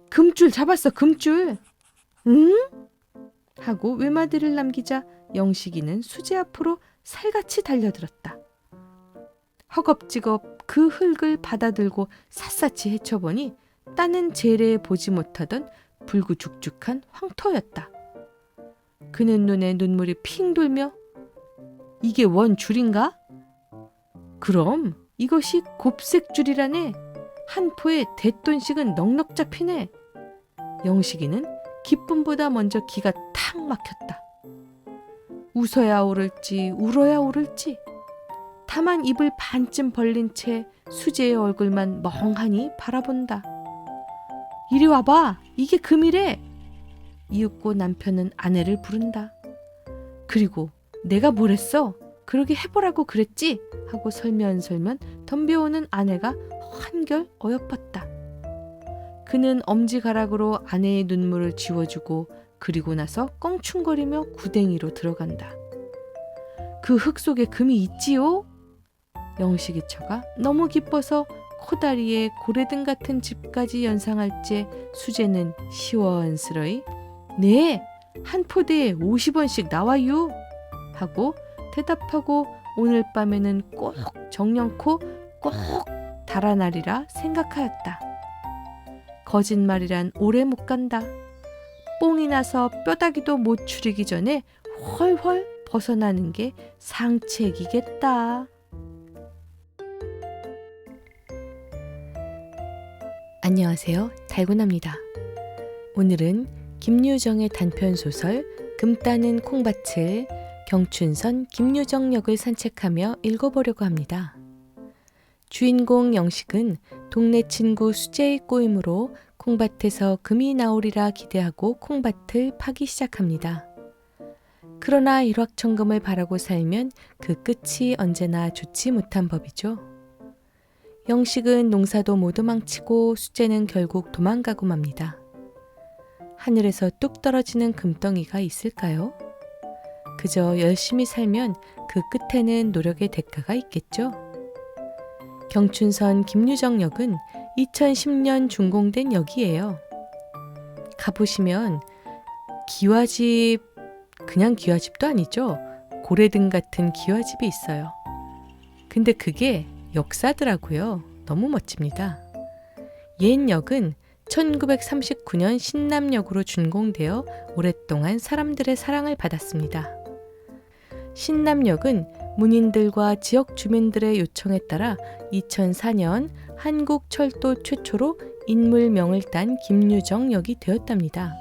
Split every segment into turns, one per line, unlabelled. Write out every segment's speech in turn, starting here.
금줄 잡았어, 금줄. 응? 하고 외마디를 남기자 영식이는 수제 앞으로 살같이 달려들었다. 허겁지겁 그 흙을 받아들고 샅샅이 헤쳐보니 딴은 재래에 보지 못하던 불구죽죽한 황토였다. 그는 눈에 눈물이 핑 돌며 이게 원 줄인가? 그럼 이것이 곱색 줄이라네. 한 포에 대돈씩은 넉넉 잡히네. 영식이는 기쁨보다 먼저 기가 탁 막혔다. 웃어야 오를지 울어야 오를지 다만 입을 반쯤 벌린 채 수재의 얼굴만 멍하니 바라본다. 이리 와봐. 이게 금이래. 이윽고 남편은 아내를 부른다. 그리고 내가 뭘 했어? 그러게 해보라고 그랬지? 하고 설면설면 덤벼오는 아내가 한결 어여뻤다. 그는 엄지가락으로 아내의 눈물을 지워주고 그리고 나서 껑충거리며 구덩이로 들어간다. 그 흙 속에 금이 있지요? 영식이 처가 너무 기뻐서 코다리에 고래등 같은 집까지 연상할 째 수재는 시원스러이 네, 한 포대에 50원씩 나와요 하고 대답하고 오늘 밤에는 꼭 정령코 꼭 달아나리라 생각하였다. 거짓말이란 오래 못 간다. 뽕이 나서 뼈다귀도 못 추리기 전에 훨훨 벗어나는 게 상책이겠다. 안녕하세요. 달고나입니다. 오늘은 김유정의 단편소설 금 따는 콩밭을 경춘선 김유정 역을 산책하며 읽어보려고 합니다. 주인공 영식은 동네 친구 수재의 꼬임으로 콩밭에서 금이 나오리라 기대하고 콩밭을 파기 시작합니다. 그러나 일확천금을 바라고 살면 그 끝이 언제나 좋지 못한 법이죠. 영식은 농사도 모두 망치고 수재는 결국 도망가고 맙니다. 하늘에서 뚝 떨어지는 금덩이가 있을까요? 그저 열심히 살면 그 끝에는 노력의 대가가 있겠죠. 경춘선 김유정 역은 2010년 준공된 역이에요. 가보시면 기와집, 그냥 기와집도 아니죠. 고래등 같은 기와집이 있어요. 근데 그게 역사더라고요. 너무 멋집니다. 옛 역은 1939년 신남역으로 준공되어 오랫동안 사람들의 사랑을 받았습니다. 신남역은 문인들과 지역 주민들의 요청에 따라 2004년 한국철도 최초로 인물명을 딴 김유정역이 되었답니다.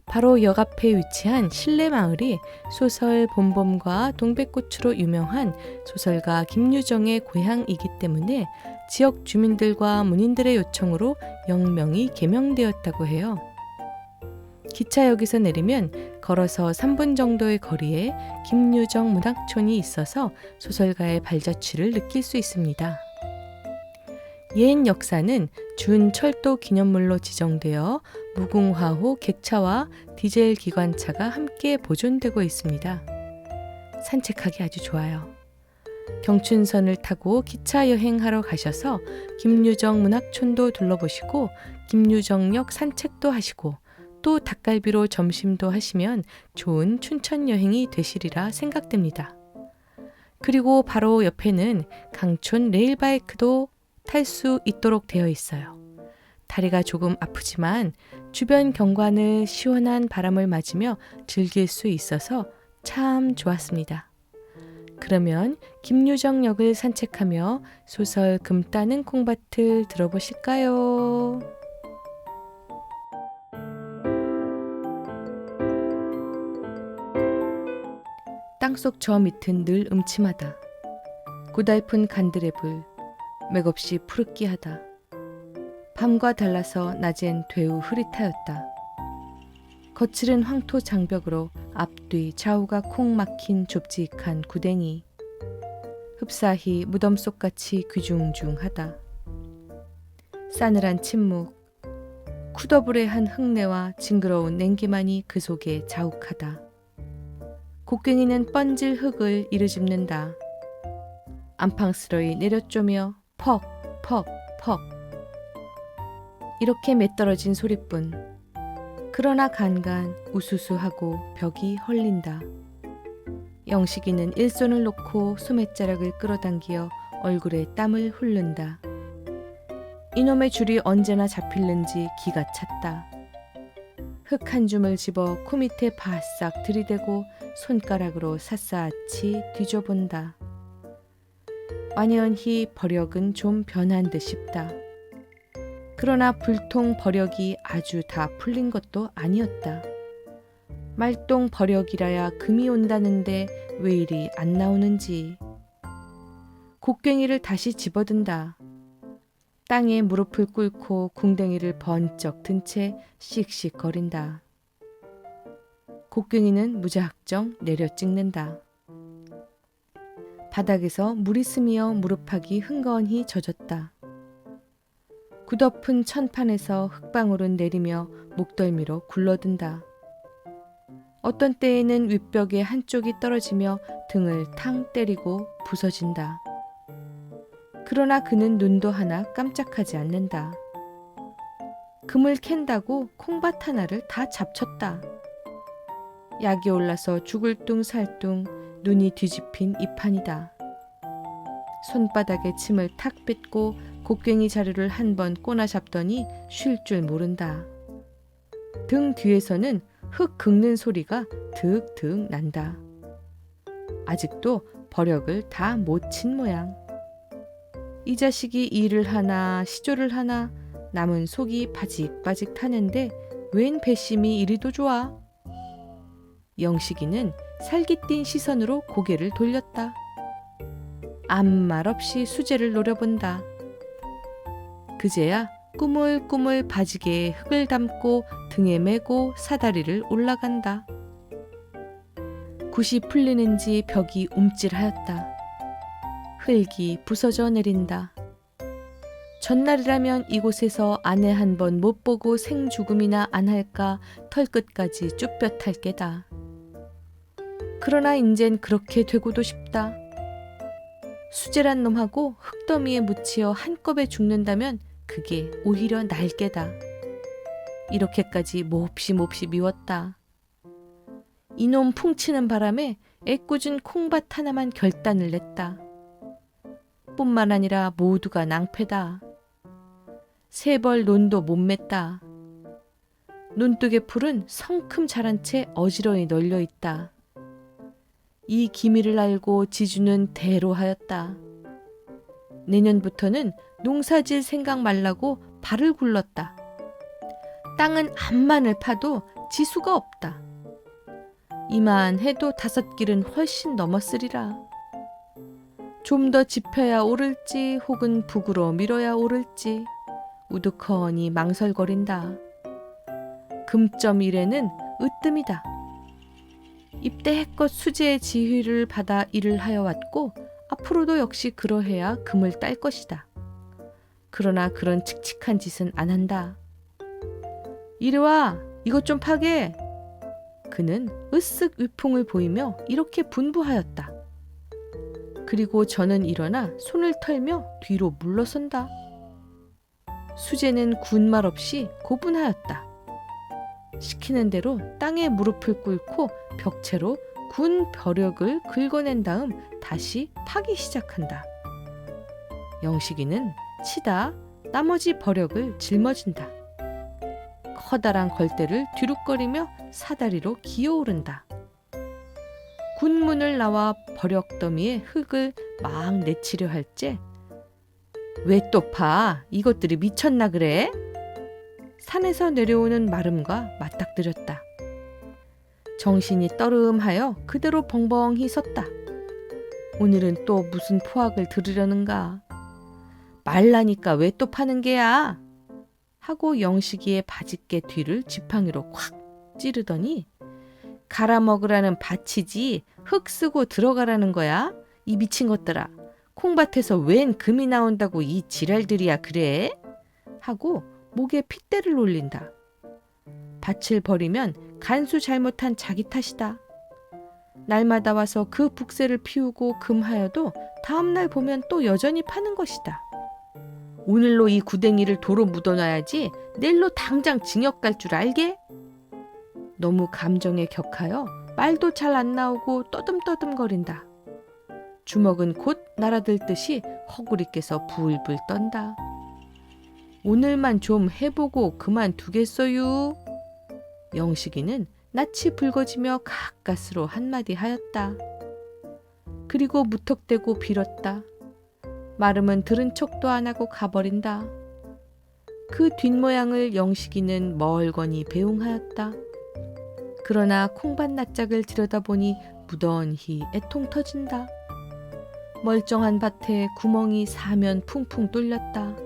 바로 역 앞에 위치한 신례마을이 소설 봄봄과 동백꽃으로 유명한 소설가 김유정의 고향이기 때문에 지역 주민들과 문인들의 요청으로 역명이 개명되었다고 해요. 기차역에서 내리면 걸어서 3분 정도의 거리에 김유정 문학촌이 있어서 소설가의 발자취를 느낄 수 있습니다. 옛 역사는 준철도 기념물로 지정되어 무궁화호 객차와 디젤 기관차가 함께 보존되고 있습니다. 산책하기 아주 좋아요. 경춘선을 타고 기차 여행하러 가셔서 김유정 문학촌도 둘러보시고 김유정역 산책도 하시고 또 닭갈비로 점심도 하시면 좋은 춘천 여행이 되시리라 생각됩니다. 그리고 바로 옆에는 강촌 레일바이크도 탈 수 있도록 되어 있어요. 다리가 조금 아프지만 주변 경관을 시원한 바람을 맞으며 즐길 수 있어서 참 좋았습니다. 그러면 김유정 역을 산책하며 소설 금 따는 콩밭을 들어보실까요? 땅속 저 밑은 늘 음침하다. 고달픈 간들의 불, 맥없이 푸르기하다. 밤과 달라서 낮엔 되우 흐릿하였다. 거칠은 황토 장벽으로 앞뒤 좌우가 콩 막힌 좁직한 구덩이. 흡사히 무덤 속같이 귀중중하다. 싸늘한 침묵, 쿠더불의 흙내와 징그러운 냉기만이 그 속에 자욱하다. 곡괭이는 뻔질 흙을 이르집는다. 안팡스러이 내려쪼며 퍽, 퍽, 퍽. 이렇게 매떨어진 소리뿐. 그러나 간간 우수수하고 벽이 헐린다. 영식이는 일손을 놓고 소매자락을 끌어당기어 얼굴에 땀을 흘른다. 이놈의 줄이 언제나 잡힐는지 기가 찼다. 흙 한 줌을 집어 코 밑에 바싹 들이대고 손가락으로 샅샅이 뒤져본다. 완연히 버력은 좀 변한 듯 싶다. 그러나 불통 버력이 아주 다 풀린 것도 아니었다. 말똥 버력이라야 금이 온다는데 왜 이리 안 나오는지. 곡괭이를 다시 집어든다. 땅에 무릎을 꿇고 궁뎅이를 번쩍 든 채 씩씩거린다. 곡괭이는 무작정 내려 찍는다. 바닥에서 물이 스미어 무릎팍이 흥건히 젖었다. 굳어픈 천판에서 흙방울은 내리며 목덜미로 굴러든다. 어떤 때에는 윗벽의 한쪽이 떨어지며 등을 탕 때리고 부서진다. 그러나 그는 눈도 하나 깜짝하지 않는다. 금을 캔다고 콩밭 하나를 다 잡쳤다. 약이 올라서 죽을 둥 살 둥 눈이 뒤집힌 이 판이다. 손바닥에 침을 탁 뱉고 곡괭이 자루를 한 번 꼬나 잡더니 쉴 줄 모른다. 등 뒤에서는 흙 긁는 소리가 득득 난다. 아직도 버력을 다 못 친 모양. 이 자식이 일을 하나 시조를 하나 남은 속이 바직바직 타는데 웬 배심이 이리도 좋아. 영식이는 살깃띤 시선으로 고개를 돌렸다. 아무 말 없이 수제를 노려본다. 그제야 꾸물꾸물 바지개에 흙을 담고 등에 메고 사다리를 올라간다. 굿이 풀리는지 벽이 움찔하였다. 흙이 부서져 내린다. 전날이라면 이곳에서 아내 한 번 못 보고 생죽음이나 안 할까 털끝까지 쭈뼛할 게다. 그러나 인젠 그렇게 되고도 싶다. 수제란 놈하고 흙더미에 묻히어 한꺼번에 죽는다면 그게 오히려 날게다. 이렇게까지 몹시 미웠다. 이놈 풍치는 바람에 애꿎은 콩밭 하나만 결단을 냈다. 뿐만 아니라 모두가 낭패다. 세벌 논도 못 맸다. 논둑의 풀은 성큼 자란 채 어지러이 널려 있다. 이 기미를 알고 지주는 대로하였다. 내년부터는 농사질 생각 말라고 발을 굴렀다. 땅은 암만을 파도 지수가 없다. 이만해도 5길은 훨씬 넘었으리라. 좀 더 짚어야 오를지 혹은 북으로 밀어야 오를지 우두커니 망설거린다. 금점 일에는 으뜸이다. 입대해껏 수제의 지휘를 받아 일을 하여 왔고 앞으로도 역시 그러해야 금을 딸 것이다. 그러나 그런 칙칙한 짓은 안 한다. 이리 와, 이것 좀 파게. 그는 으쓱 위풍을 보이며 이렇게 분부하였다. 그리고 저는 일어나 손을 털며 뒤로 물러선다. 수제는 군말 없이 고분하였다. 시키는 대로 땅에 무릎을 꿇고 벽체로 군 벼력을 긁어낸 다음 다시 파기 시작한다. 영식이는 치다 나머지 버력을 짊어진다. 커다란 걸대를 뒤룩거리며 사다리로 기어오른다. 군문을 나와 버력더미에 흙을 막 내치려 할째 왜 또 파? 이것들이 미쳤나 그래? 산에서 내려오는 마름과 맞닥뜨렸다. 정신이 떠름하여 그대로 벙벙히 섰다. 오늘은 또 무슨 포악을 들으려는가? 말라니까 왜 또 파는 게야? 하고 영식이의 바짓개 뒤를 지팡이로 콱 찌르더니 갈아먹으라는 밭이지 흙 쓰고 들어가라는 거야? 이 미친 것들아. 콩밭에서 웬 금이 나온다고 이 지랄들이야 그래? 하고 목에 핏대를 올린다. 밭을 버리면 간수 잘못한 자기 탓이다. 날마다 와서 그 북새를 피우고 금하여도 다음날 보면 또 여전히 파는 것이다. 오늘로 이 구덩이를 도로 묻어놔야지 내일로 당장 징역 갈 줄 알게? 너무 감정에 격하여 말도 잘 안 나오고 떠듬떠듬거린다. 주먹은 곧 날아들 듯이 허구리 깨서 불불 떤다. 오늘만 좀 해보고 그만두겠어요. 영식이는 낯이 붉어지며 가까스로 한마디 하였다. 그리고 무턱대고 빌었다. 마름은 들은 척도 안 하고 가버린다. 그 뒷모양을 영식이는 멀거니 배웅하였다. 그러나 콩밭 낯짝을 들여다보니 무던히 애통 터진다. 멀쩡한 밭에 구멍이 사면 풍풍 뚫렸다.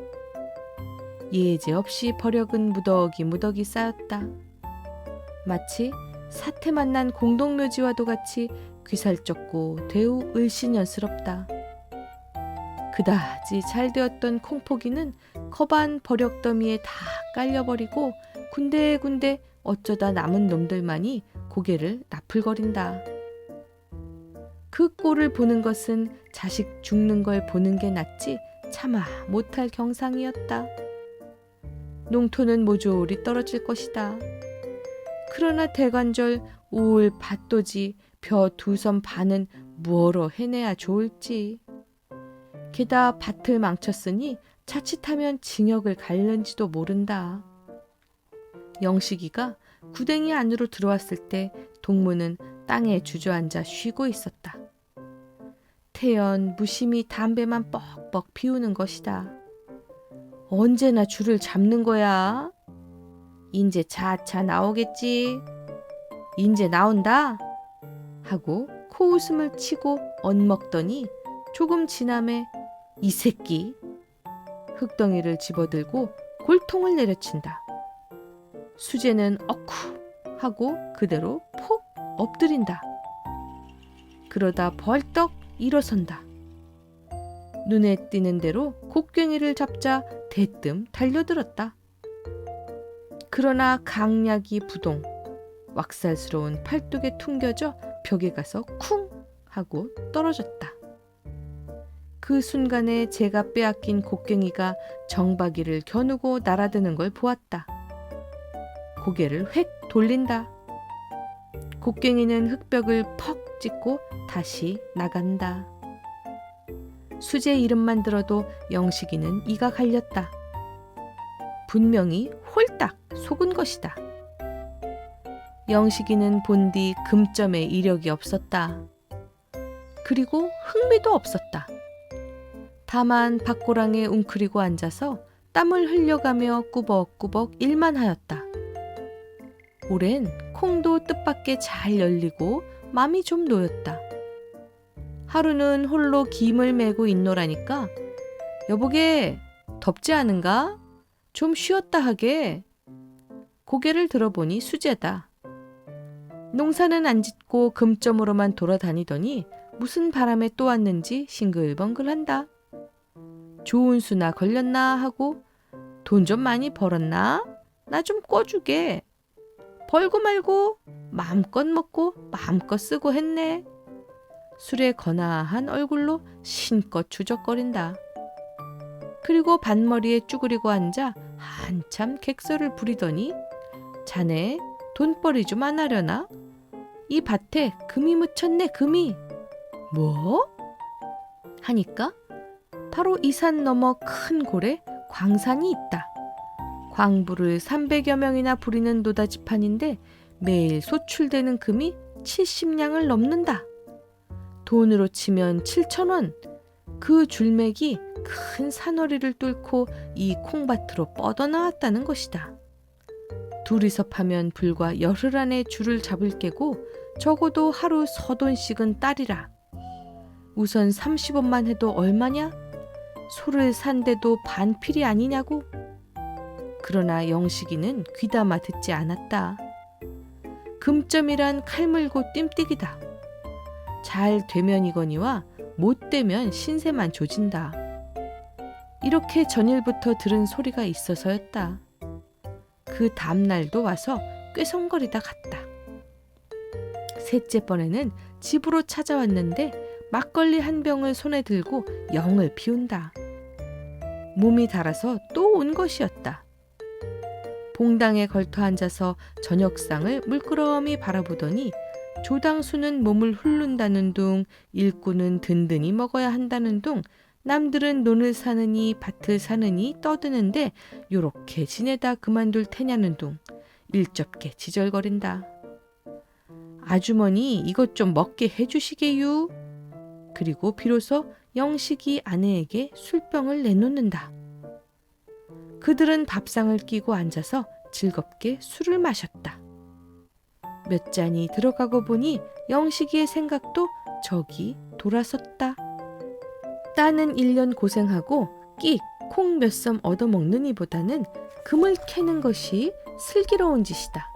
예제없이 버력은 무더기 쌓였다. 마치 사태 만난 공동묘지와도 같이 귀살쩍고 대우 을신연스럽다. 그다지 잘 되었던 콩포기는 거반 버력더미에 다 깔려버리고 군데군데 어쩌다 남은 놈들만이 고개를 나풀거린다. 그 꼴을 보는 것은 자식 죽는 걸 보는 게 낫지 차마 못할 경상이었다. 농토는 모조리 떨어질 것이다. 그러나 대관절 올 밭도지 벼 2섬 반은 무엇로 해내야 좋을지. 게다 밭을 망쳤으니 자칫하면 징역을 갈는지도 모른다. 영식이가 구덩이 안으로 들어왔을 때 동무는 땅에 주저앉아 쉬고 있었다. 태연 무심히 담배만 뻑뻑 피우는 것이다. 언제나 줄을 잡는 거야? 인제 차차 나오겠지. 인제 나온다. 하고 코웃음을 치고 엇먹더니 조금 지남에 이 새끼 흙덩이를 집어들고 골통을 내려친다. 수재는 어쿠 하고 그대로 폭 엎드린다. 그러다 벌떡 일어선다. 눈에 띄는 대로 곡괭이를 잡자 대뜸 달려들었다. 그러나 강약이 부동, 왁살스러운 팔뚝에 퉁겨져 벽에 가서 쿵 하고 떨어졌다. 그 순간에 제가 빼앗긴 곡괭이가 정박이를 겨누고 날아드는 걸 보았다. 고개를 획 돌린다. 곡괭이는 흙벽을 퍽 찍고 다시 나간다. 수제 이름만 들어도 영식이는 이가 갈렸다. 분명히 홀딱 속은 것이다. 영식이는 본디 금점에 이력이 없었다. 그리고 흥미도 없었다. 다만 밭고랑에 웅크리고 앉아서 땀을 흘려가며 꾸벅꾸벅 일만 하였다. 올해는 콩도 뜻밖의 잘 열리고 맘이 좀 놓였다. 하루는 홀로 김을 메고 있노라니까 여보게 덥지 않은가? 좀 쉬었다 하게. 고개를 들어보니 수제다. 농사는 안 짓고 금점으로만 돌아다니더니 무슨 바람에 또 왔는지 싱글벙글한다. 좋은 수나 걸렸나 하고 돈 좀 많이 벌었나? 나 좀 꿔주게. 벌고 말고 마음껏 먹고 마음껏 쓰고 했네. 술에 거나한 얼굴로 신껏 주적거린다. 그리고 반머리에 쭈그리고 앉아 한참 객설을 부리더니 자네 돈벌이 좀 안 하려나? 이 밭에 금이 묻혔네 금이. 뭐? 하니까 바로 이 산 너머 큰 골에 광산이 있다. 광부를 300여 명이나 부리는 노다지판인데 매일 소출되는 금이 70냥을 넘는다. 돈으로 치면 7,000원. 그 줄맥이 큰 산허리를 뚫고 이 콩밭으로 뻗어나왔다는 것이다. 둘이서 파면 불과 열흘 안에 줄을 잡을 깨고 적어도 하루 서돈씩은 딸이라. 우선 30원만 해도 얼마냐? 소를 산데도 반필이 아니냐고? 그러나 영식이는 귀담아 듣지 않았다. 금점이란 칼물고 뜀뛰기다. 잘 되면이거니와 못 되면 신세만 조진다. 이렇게 전일부터 들은 소리가 있어서였다. 그 다음날도 와서 꾀성거리다 갔다. 셋째 번에는 집으로 찾아왔는데 막걸리 한 병을 손에 들고 영을 피운다. 몸이 달아서 또 온 것이었다. 봉당에 걸터 앉아서 저녁상을 물끄러미 바라보더니 조당수는 몸을 훑는다는 둥, 일꾼은 든든히 먹어야 한다는 둥, 남들은 논을 사느니 밭을 사느니 떠드는데 요렇게 지내다 그만둘 테냐는 둥 일접게 지절거린다. 아주머니 이것 좀 먹게 해주시게유. 그리고 비로소 영식이 아내에게 술병을 내놓는다. 그들은 밥상을 끼고 앉아서 즐겁게 술을 마셨다. 몇 잔이 들어가고 보니 영식이의 생각도 저기 돌아섰다. 따는 1년 고생하고 끼, 콩 몇 섬 얻어먹는 이보다는 금을 캐는 것이 슬기로운 짓이다.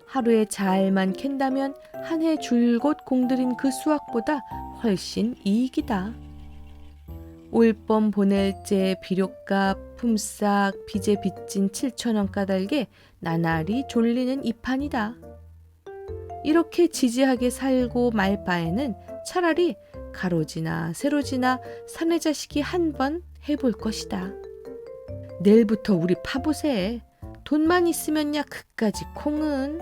하루에 잘만 캔다면 한 해 줄곧 공들인 그 수확보다 훨씬 이익이다. 올봄 보낼제 비료값, 품삯, 빚에 빚진 7,000원 까닭에 나날이 졸리는 이 판이다. 이렇게 지지하게 살고 말 바에는 차라리 가로지나 세로지나 사내 자식이 한 번 해볼 것이다. 내일부터 우리 파보세. 돈만 있으면야 그까지 콩은.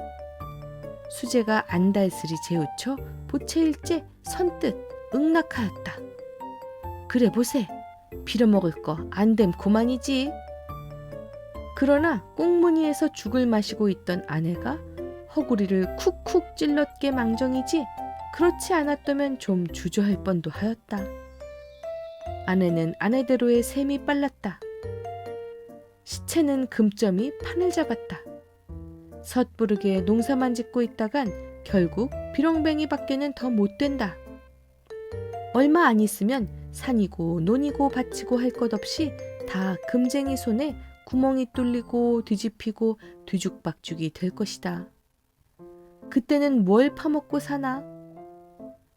수재가 안달스리 재우쳐 보채일째 선뜻 응낙하였다. 그래 보세. 빌어먹을 거 안됨 고만이지. 그러나 꽁무니에서 죽을 마시고 있던 아내가 허구리를 쿡쿡 찔렀게 망정이지 그렇지 않았다면 좀 주저할 뻔도 하였다. 아내는 아내대로의 셈이 빨랐다. 시체는 금점이 판을 잡았다. 섣부르게 농사만 짓고 있다간 결국 비렁뱅이밖에는 더 못된다. 얼마 안 있으면 산이고 논이고 밭이고 할 것 없이 다 금쟁이 손에 구멍이 뚫리고 뒤집히고 뒤죽박죽이 될 것이다. 그때는 뭘 파먹고 사나?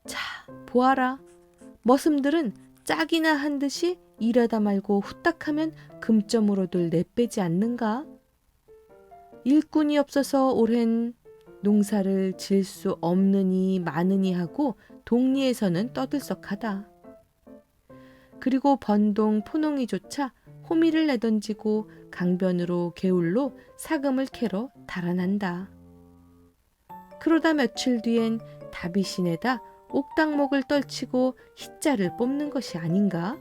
자, 보아라. 머슴들은 짝이나 한 듯이 일하다 말고 후딱하면 금점으로들 내빼지 않는가? 일꾼이 없어서 오랜 농사를 질 수 없느니 마느니 하고 동리에서는 떠들썩하다. 그리고 번동 포농이조차 호미를 내던지고 강변으로 개울로 사금을 캐러 달아난다. 그러다 며칠 뒤엔 다비신에다 옥당목을 떨치고 희자를 뽑는 것이 아닌가?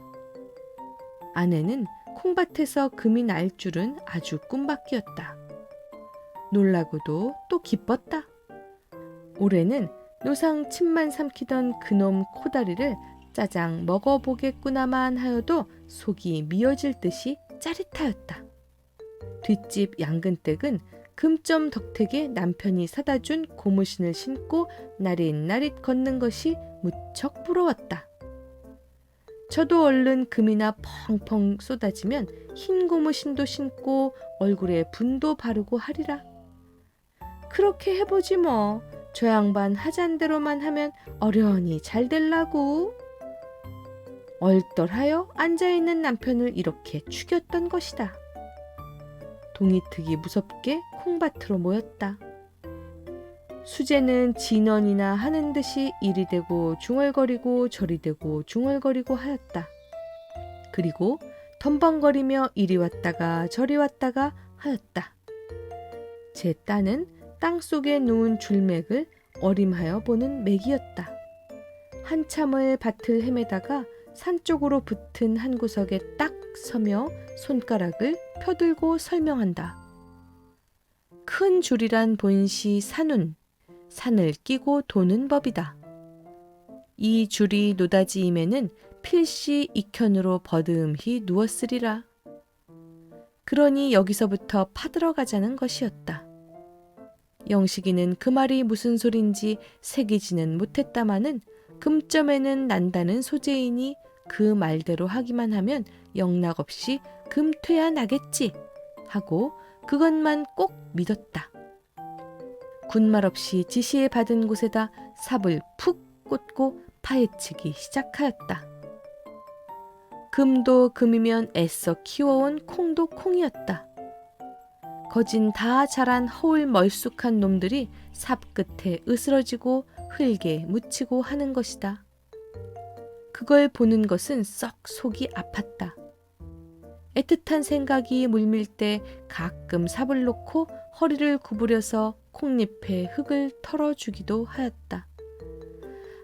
아내는 콩밭에서 금이 날 줄은 아주 꿈밖이었다. 놀라고도 또 기뻤다. 올해는 노상 침만 삼키던 그놈 코다리를 짜장 먹어보겠구나만 하여도 속이 미어질 듯이 짜릿하였다. 뒷집 양근댁은 금점 덕택에 남편이 사다 준 고무신을 신고 나릿나릿 걷는 것이 무척 부러웠다. 저도 얼른 금이나 펑펑 쏟아지면 흰 고무신도 신고 얼굴에 분도 바르고 하리라. 그렇게 해보지 뭐. 저 양반 하잔대로만 하면 어련히 잘 될라고. 얼떨하여 앉아있는 남편을 이렇게 죽였던 것이다. 동이특이 무섭게 콩밭으로 모였다. 수재는 진언이나 하는 듯이 이리 되고 중얼거리고 저리 되고 중얼거리고 하였다. 그리고 덤벙거리며 이리 왔다가 저리 왔다가 하였다. 제 딸은 땅속에 누운 줄맥을 어림하여 보는 맥이었다. 한참을 밭을 헤매다가 산 쪽으로 붙은 한 구석에 딱 서며 손가락을 펴들고 설명한다. 큰 줄이란 본시 산운, 산을 끼고 도는 법이다. 이 줄이 노다지임에는 필시 익현으로 버듬히 누웠으리라. 그러니 여기서부터 파들어가자는 것이었다. 영식이는 그 말이 무슨 소린지 새기지는 못했다마는 금점에는 난다는 소재이니 그 말대로 하기만 하면 영락없이 금퇴야 나겠지 하고 그것만 꼭 믿었다. 군말 없이 지시에 받은 곳에다 삽을 푹 꽂고 파헤치기 시작하였다. 금도 금이면 애써 키워온 콩도 콩이었다. 거진 다 자란 허울 멀쑥한 놈들이 삽 끝에 으스러지고 흙에 묻히고 하는 것이다. 그걸 보는 것은 썩 속이 아팠다. 애틋한 생각이 물밀 때 가끔 삽을 놓고 허리를 구부려서 콩잎에 흙을 털어주기도 하였다.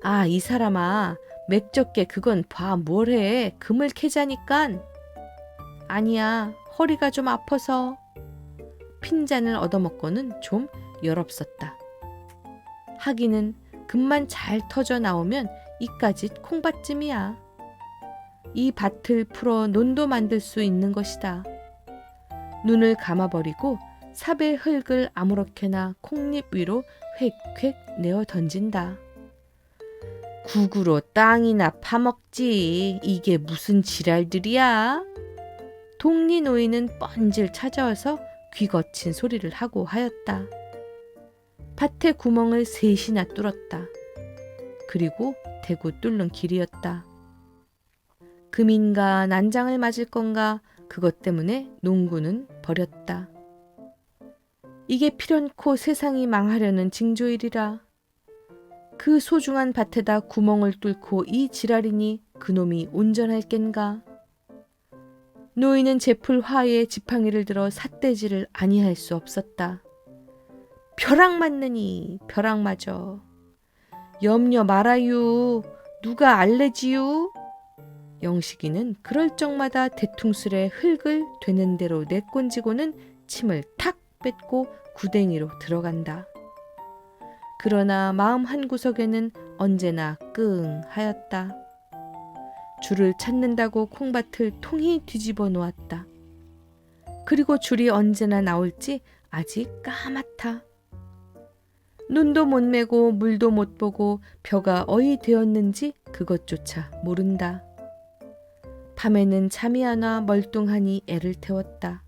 아, 이 사람아, 맥적게 그건 봐 뭐래. 금을 캐자니깐. 아니야, 허리가 좀 아파서. 핀잔을 얻어먹고는 좀 열없었다. 하기는 금만 잘 터져 나오면 이까짓 콩밭쯤이야. 이 밭을 풀어 논도 만들 수 있는 것이다. 눈을 감아버리고 삽의 흙을 아무렇게나 콩잎 위로 획획 내어 던진다. 국으로 땅이나 파먹지. 이게 무슨 지랄들이야? 동리 노인은 뻔질 찾아와서 귀 거친 소리를 하고 하였다. 밭에 구멍을 셋이나 뚫었다. 그리고 대구 뚫는 길이었다. 금인가 난장을 맞을 건가 그것 때문에 농구는 버렸다. 이게 필연코 세상이 망하려는 징조이리라. 그 소중한 밭에다 구멍을 뚫고 이 지랄이니 그놈이 온전할 겐가. 노인은 제풀 화에 지팡이를 들어 삿대질을 아니할 수 없었다. 벼락 맞느니 벼락 맞어. 염려 말아유. 누가 알레지유? 영식이는 그럴 적마다 대퉁술에 흙을 되는 대로 내꼰지고는 침을 탁 뱉고 구덩이로 들어간다. 그러나 마음 한구석에는 언제나 끙하였다. 줄을 찾는다고 콩밭을 통이 뒤집어 놓았다. 그리고 줄이 언제나 나올지 아직 까맣다. 눈도 못 매고 물도 못 보고 벼가 어이 되었는지 그것조차 모른다. 밤에는 잠이 안 와 멀뚱하니 애를 태웠다.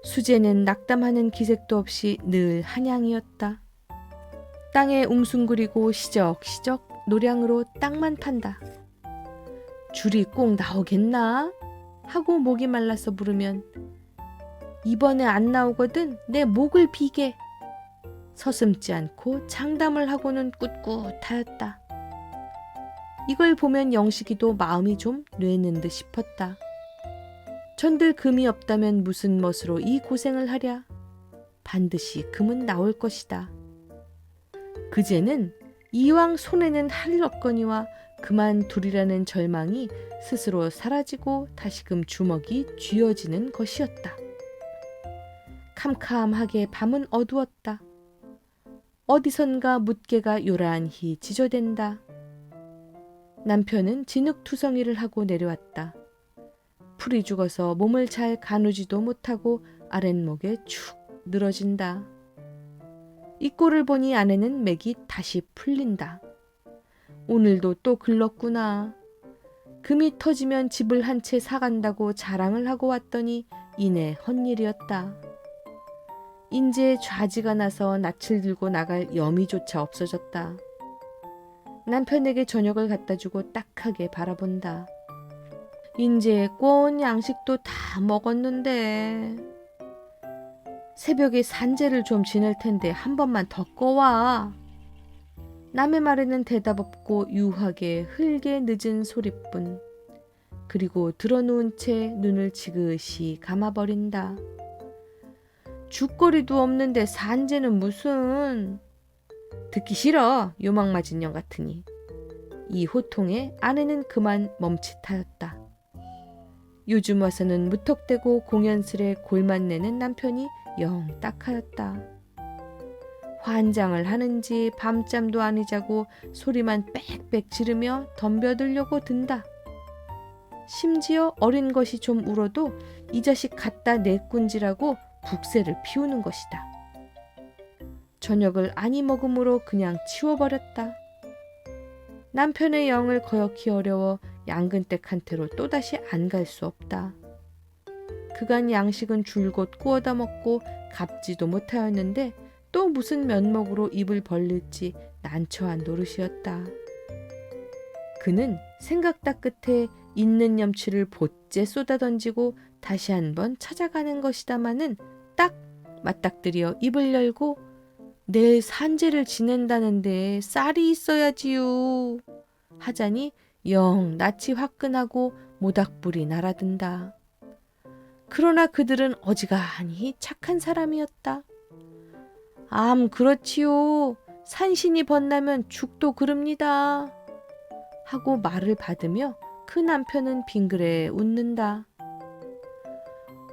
수제는 낙담하는 기색도 없이 늘 한양이었다. 땅에 웅숭거리고 시적시적 노량으로 땅만 판다. 줄이 꼭 나오겠나? 하고 목이 말라서 물으면 이번에 안 나오거든 내 목을 비게. 서슴지 않고 장담을 하고는 꿋꿋하였다. 이걸 보면 영식이도 마음이 좀 뇌는 듯 싶었다. 전들 금이 없다면 무슨 멋으로 이 고생을 하랴. 반드시 금은 나올 것이다. 그제는 이왕 손에는 할 없거니와 그만두리라는 절망이 스스로 사라지고 다시금 주먹이 쥐어지는 것이었다. 캄캄하게 밤은 어두웠다. 어디선가 묻개가 요란히 지저댄다. 남편은 진흙투성이를 하고 내려왔다. 풀이 죽어서 몸을 잘 가누지도 못하고 아랫목에 축 늘어진다. 이 꼴을 보니 아내는 맥이 다시 풀린다. 오늘도 또 글렀구나. 금이 터지면 집을 한 채 사간다고 자랑을 하고 왔더니 이내 헛일이었다. 인제 좌지가 나서 낯을 들고 나갈 여미조차 없어졌다. 남편에게 저녁을 갖다 주고 딱하게 바라본다. 인제 꼰 양식도 다 먹었는데 새벽에 산재를 좀 지낼 텐데 한 번만 더 꺼와. 남의 말에는 대답 없고 유하게 흘게 늦은 소리뿐. 그리고 들어누운 채 눈을 지그시 감아버린다. 죽거리도 없는데 산재는 무슨. 듣기 싫어 요망맞은 년 같으니. 이 호통에 아내는 그만 멈칫하였다. 요즘 와서는 무턱대고 공연스레 골만 내는 남편이 영 딱하였다. 환장을 하는지 밤잠도 아니 자고 소리만 빽빽 지르며 덤벼들려고 든다. 심지어 어린 것이 좀 울어도 이 자식 갖다 내꾼지라고 북새를 피우는 것이다. 저녁을 아니 먹음으로 그냥 치워버렸다. 남편의 영을 거역히 어려워 양근댁한테로 또다시 안 갈 수 없다. 그간 양식은 줄곧 구워다 먹고 갚지도 못하였는데 또 무슨 면목으로 입을 벌릴지 난처한 노릇이었다. 그는 생각다 끝에 있는 염치를 곧제 쏟아던지고 다시 한번 찾아가는 것이다마는 딱 맞닥뜨려 입을 열고 내일 산재를 지낸다는데 쌀이 있어야지요 하자니 영 낯이 화끈하고 모닥불이 날아든다. 그러나 그들은 어지간히 착한 사람이었다. 그렇지요. 산신이 번나면 죽도 그럽니다. 하고 말을 받으며 그 남편은 빙그레 웃는다.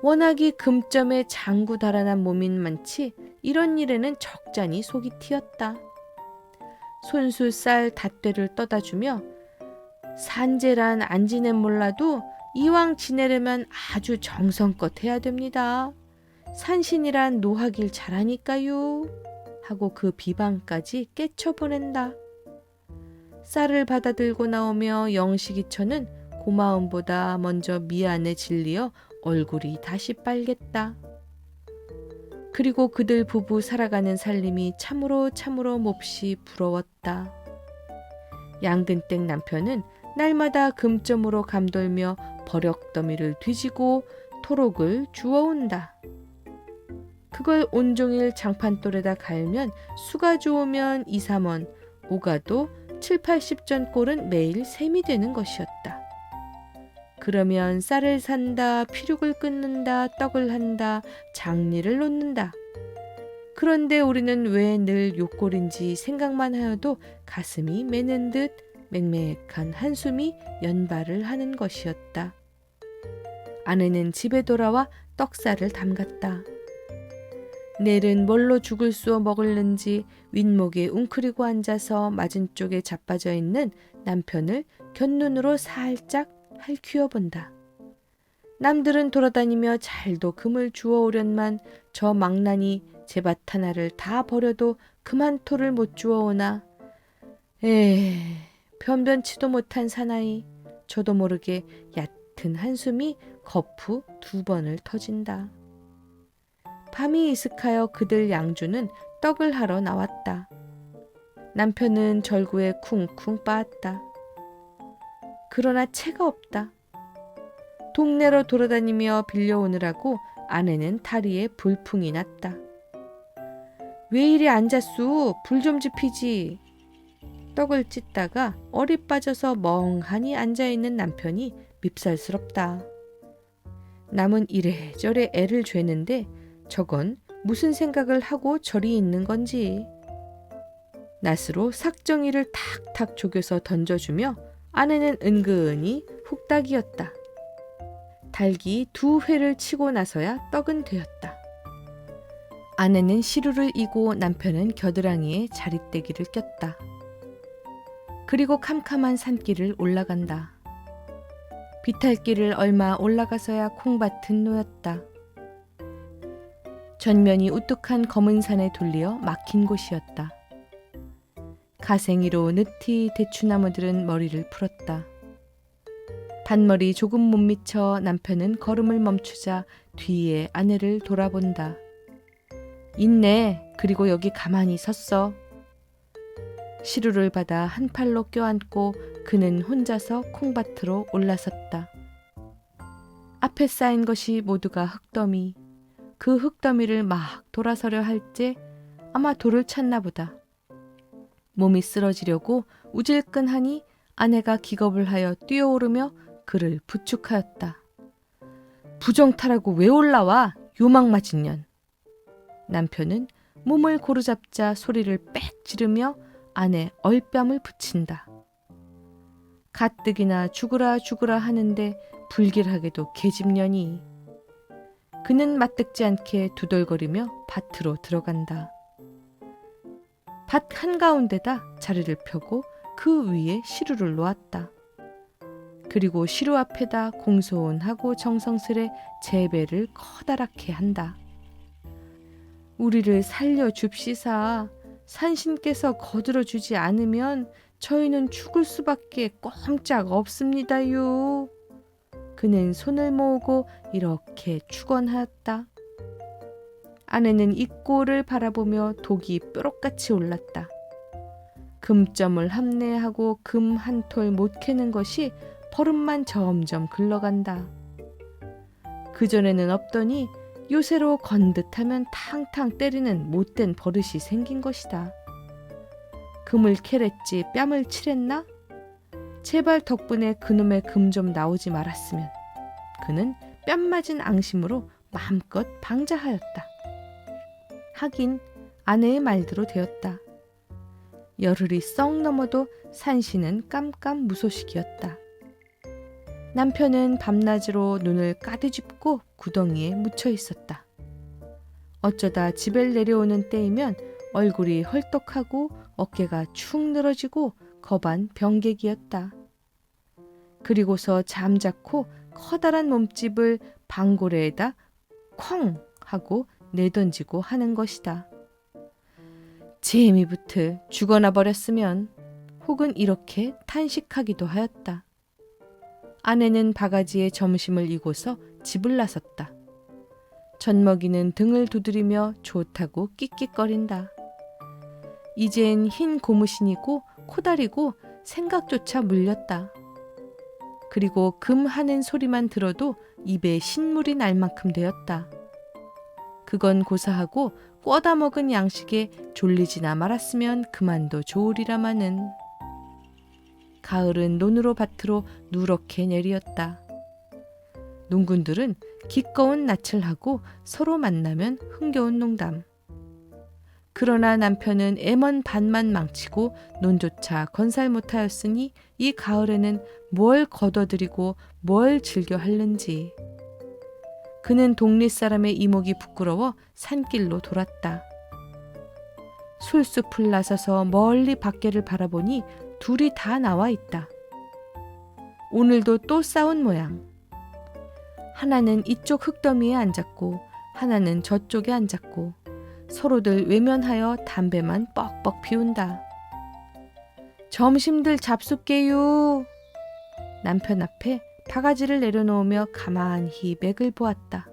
워낙이 금점에 장구 달아난 몸인 만치 이런 일에는 적잖이 속이 튀었다. 손수 쌀 닷대를 떠다주며 산재란 안지는 몰라도 이왕 지내려면 아주 정성껏 해야 됩니다. 산신이란 노하길 잘하니까요. 하고 그 비방까지 깨쳐보낸다. 쌀을 받아들고 나오며 영식이처는 고마움보다 먼저 미안에 질리어 얼굴이 다시 빨갰다. 그리고 그들 부부 살아가는 살림이 참으로 몹시 부러웠다. 양든댁 남편은 날마다 금점으로 감돌며 버럭더미를 뒤지고 토록을 주워온다. 그걸 온종일 장판돌에다 갈면 수가 좋으면 2, 3원, 오가도 7, 80전 꼴은 매일 셈이 되는 것이었다. 그러면 쌀을 산다, 피륙을 끊는다, 떡을 한다, 장리를 놓는다. 그런데 우리는 왜 늘 요꼴인지 생각만 하여도 가슴이 메는 듯 맹맹한 한숨이 연발을 하는 것이었다. 아내는 집에 돌아와 떡살을 담갔다. 넬은 뭘로 죽을 쏘 먹을는지 윗목에 웅크리고 앉아서 맞은 쪽에 자빠져 있는 남편을 곁눈으로 살짝 할퀴어 본다. 남들은 돌아다니며 잘도 금을 주워오련만 저 망나니 제밭 하나를 다 버려도 그만 토를 못 주워오나. 변변치도 못한 사나이. 저도 모르게 얕은 한숨이 거푸 2번을 터진다. 밤이 이슥하여 그들 양주는 떡을 하러 나왔다. 남편은 절구에 쿵쿵 빠았다. 그러나 채가 없다. 동네로 돌아다니며 빌려오느라고 아내는 다리에 불풍이 났다. 왜 이리 앉았수? 불 좀 지피지. 떡을 찢다가 얼이 빠져서 멍하니 앉아있는 남편이 밉살스럽다. 남은 이래저래 애를 죄는데 저건 무슨 생각을 하고 저리 있는 건지. 낫으로 삭정이를 탁탁 조겨서 던져주며 아내는 은근히 훅닥이었다. 닭이 2회를 치고 나서야 떡은 되었다. 아내는 시루를 이고 남편은 겨드랑이에 자릿대기를 꼈다. 그리고 캄캄한 산길을 올라간다. 비탈길을 얼마 올라가서야 콩밭은 놓였다. 전면이 우뚝한 검은 산에 돌리어 막힌 곳이었다. 가생이로 느티 대추나무들은 머리를 풀었다. 단머리 조금 못 미쳐 남편은 걸음을 멈추자 뒤에 아내를 돌아본다. 있네. 그리고 여기 가만히 섰어. 시루를 받아 한 팔로 껴안고 그는 혼자서 콩밭으로 올라섰다. 앞에 쌓인 것이 모두가 흙더미. 그 흙더미를 막 돌아서려 할때 아마 돌을 찾나 보다. 몸이 쓰러지려고 우질끈하니 아내가 기겁을 하여 뛰어오르며 그를 부축하였다. 부정타라고 왜 올라와? 요망 맞은 년. 남편은 몸을 고루잡자 소리를 빽 지르며 아내 얼뺨을 붙인다. 가뜩이나 죽으라 하는데 불길하게도 계집년이. 그는 맞듣지 않게 두덜거리며 밭으로 들어간다. 밭 한가운데다 자리를 펴고 그 위에 시루를 놓았다. 그리고 시루 앞에다 공손하고 정성스레 재배를 커다랗게 한다. 우리를 살려줍시사. 산신께서 거들어주지 않으면 저희는 죽을 수밖에 꼼짝 없습니다요. 그는 손을 모으고 이렇게 축원하였다. 아내는 이 꼴을 바라보며 독이 뾰록같이 올랐다. 금점을 합내하고 금 한 톨 못 캐는 것이 버릇만 점점 글러간다. 그전에는 없더니 요새로 건듯하면 탕탕 때리는 못된 버릇이 생긴 것이다. 금을 캐랬지 뺨을 칠했나? 제발 덕분에 그놈의 금 좀 나오지 말았으면. 그는 뺨 맞은 앙심으로 마음껏 방자하였다. 하긴 아내의 말대로 되었다. 열흘이 썩 넘어도 산신은 깜깜무소식이었다. 남편은 밤낮으로 눈을 까디집고 구덩이에 묻혀 있었다. 어쩌다 집에 내려오는 때이면 얼굴이 헐떡하고 어깨가 축 늘어지고 겁한 병객이었다. 그리고서 잠자코 커다란 몸집을 방고래에다 쾅 하고 내던지고 하는 것이다. 재미부터 죽어나 버렸으면, 혹은 이렇게 탄식하기도 하였다. 아내는 바가지에 점심을 이고서 집을 나섰다. 젖먹이는 등을 두드리며 좋다고 끽끽거린다. 이젠 흰 고무신이고 코다리고 생각조차 물렸다. 그리고 금 하는 소리만 들어도 입에 신물이 날 만큼 되었다. 그건 고사하고 꿔다 먹은 양식에 졸리지나 말았으면 그만도 좋으리라마는. 가을은 논으로 밭으로 누렇게 내리었다. 농군들은 기꺼운 낯을 하고 서로 만나면 흥겨운 농담. 그러나 남편은 애먼 밭만 망치고 논조차 건살 못하였으니 이 가을에는 뭘 거둬들이고 뭘 즐겨 할는지. 그는 동리 사람의 이목이 부끄러워 산길로 돌았다. 술숲을 나서서 멀리 밖에를 바라보니 둘이 다 나와 있다. 오늘도 또 싸운 모양. 하나는 이쪽 흙더미에 앉았고 하나는 저쪽에 앉았고 서로들 외면하여 담배만 뻑뻑 피운다. 점심들 잡숫게요. 남편 앞에 바가지를 내려놓으며 가만히 맥을 보았다.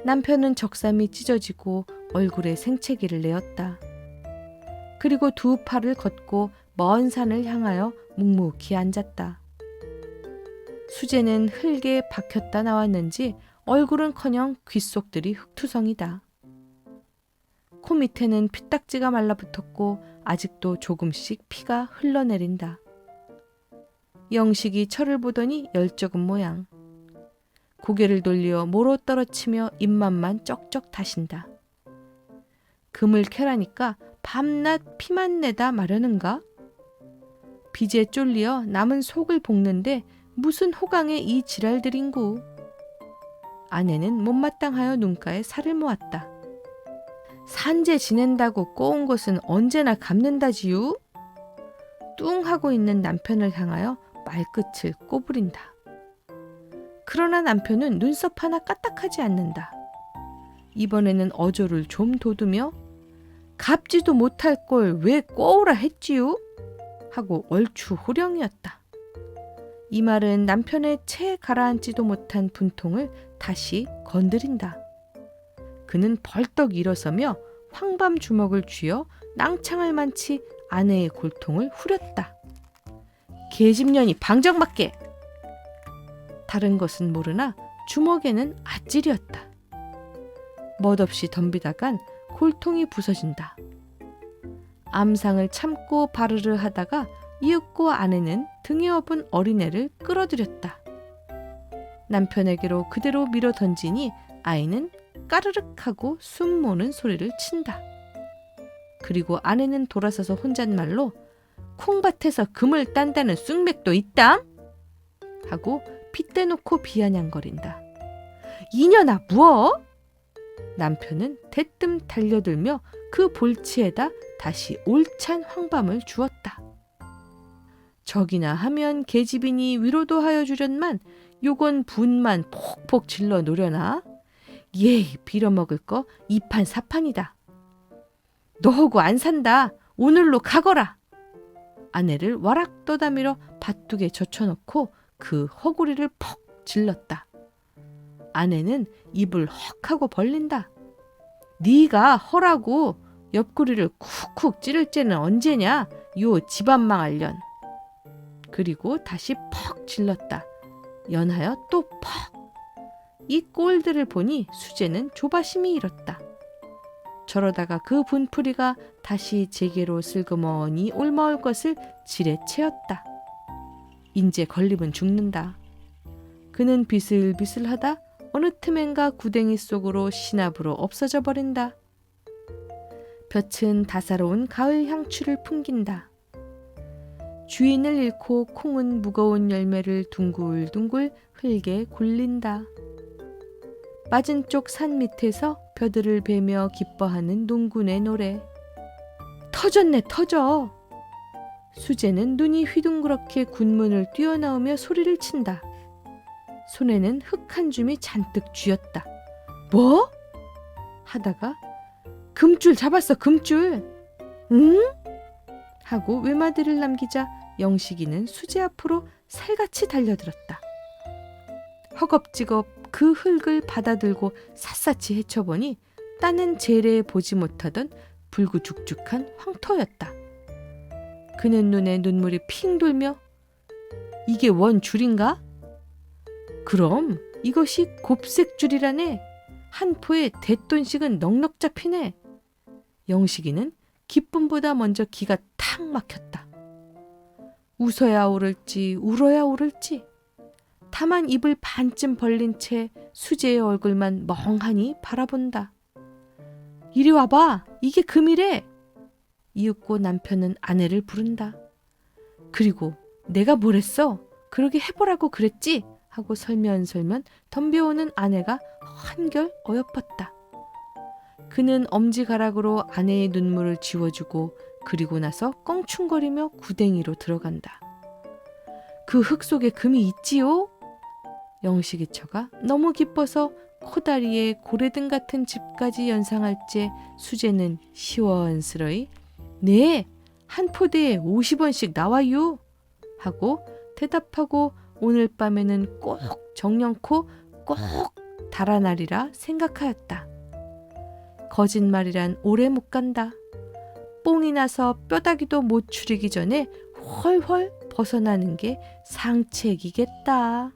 남편은 적삼이 찢어지고 얼굴에 생채기를 내었다. 그리고 두 팔을 걷고 먼 산을 향하여 묵묵히 앉았다. 수제는 흙에 박혔다 나왔는지 얼굴은커녕 귓속들이 흙투성이다. 코 밑에는 피딱지가 말라붙었고 아직도 조금씩 피가 흘러내린다. 영식이 철을 보더니 열적은 모양. 고개를 돌려 모로 떨어치며 입맛만 쩍쩍 다신다. 금을 캐라니까 밤낮 피만 내다 마려는가? 빚에 쫄리어 남은 속을 볶는데 무슨 호강에 이 지랄들인구. 아내는 못마땅하여 눈가에 살을 모았다. 산재 지낸다고 꼬운 것은 언제나 갚는다지요? 뚱 하고 있는 남편을 향하여 말끝을 꼬부린다. 그러나 남편은 눈썹 하나 까딱하지 않는다. 이번에는 어조를 좀 돋우며 갚지도 못할 걸 왜 꼬우라 했지요? 하고 얼추 호령이었다. 이 말은 남편의 채 가라앉지도 못한 분통을 다시 건드린다. 그는 벌떡 일어서며 황밤 주먹을 쥐어 낭창할 만치 아내의 골통을 후렸다. 계집년이 방정맞게! 다른 것은 모르나 주먹에는 아찔이었다. 멋없이 덤비다간 골통이 부서진다. 암상을 참고 바르르 하다가 이윽고 아내는 등에 업은 어린애를 끌어들였다. 남편에게로 그대로 밀어 던지니 아이는 까르륵 하고 숨 모는 소리를 친다. 그리고 아내는 돌아서서 혼잣말로 콩밭에서 금을 딴다는 쑥맥도 있담? 하고 빗대 놓고 비아냥거린다. 이년아 무어? 남편은 대뜸 달려들며 그 볼치에다 다시 올찬 황밤을 주었다. 적이나 하면 계집이니 위로도 하여 주련만 요건 분만 폭폭 질러 놓려나? 예이 빌어먹을 거 이판 사판이다. 너하고 안 산다. 오늘로 가거라. 아내를 와락 떠다밀어 밭둑에 젖혀놓고 그 허구리를 퍽 질렀다. 아내는 입을 헉 하고 벌린다. 네가 허라고 옆구리를 쿡쿡 찌를 째는 언제냐? 요 집안 망할년. 그리고 다시 퍽 질렀다. 연하여 또 퍽. 이 꼴들을 보니 수제는 조바심이 일었다. 저러다가 그 분풀이가 다시 제게로 슬그머니 올마올 것을 지레 채었다. 인제 걸리면 죽는다. 그는 비슬비슬하다 어느 틈엔가 구덩이 속으로 시납으로 없어져 버린다. 볕은 다사로운 가을 향취를 풍긴다. 주인을 잃고 콩은 무거운 열매를 둥글둥글 흙에 굴린다. 맞은 쪽 산 밑에서 벼들을 베며 기뻐하는 농군의 노래. 터졌네 터져. 수재는 눈이 휘둥그렇게 군문을 뛰어나오며 소리를 친다. 손에는 흙 한 줌이 잔뜩 쥐었다. 뭐? 하다가 금줄 잡았어 금줄. 응? 하고 외마디를 남기자 영식이는 수재 앞으로 살같이 달려들었다. 허겁지겁 그 흙을 받아들고 샅샅이 헤쳐보니 딴은 재래에 보지 못하던 불구죽죽한 황토였다. 그는 눈에 눈물이 핑 돌며 이게 원줄인가? 그럼 이것이 곱색줄이라네. 한 포에 대돈씩은 넉넉 잡히네. 영식이는 기쁨보다 먼저 기가 탁 막혔다. 웃어야 오를지 울어야 오를지 다만 입을 반쯤 벌린 채 수재의 얼굴만 멍하니 바라본다. 이리 와봐. 이게 금이래. 이윽고 남편은 아내를 부른다. 그리고 내가 뭘 했어? 그러게 해보라고 그랬지? 하고 설면설면 덤벼오는 아내가 한결 어여뻤다. 그는 엄지가락으로 아내의 눈물을 지워주고 그리고 나서 껑충거리며 구덩이로 들어간다. 그 흙 속에 금이 있지요? 영식이 처가 너무 기뻐서 코다리에 고래등 같은 집까지 연상할 째 수재는 시원스러이 네, 한 포대에 50원씩 나와요 하고 대답하고 오늘 밤에는 꼭 정령코 꼭 달아나리라 생각하였다. 거짓말이란 오래 못 간다. 뽕이 나서 뼈다귀도 못 추리기 전에 훨훨 벗어나는 게 상책이겠다.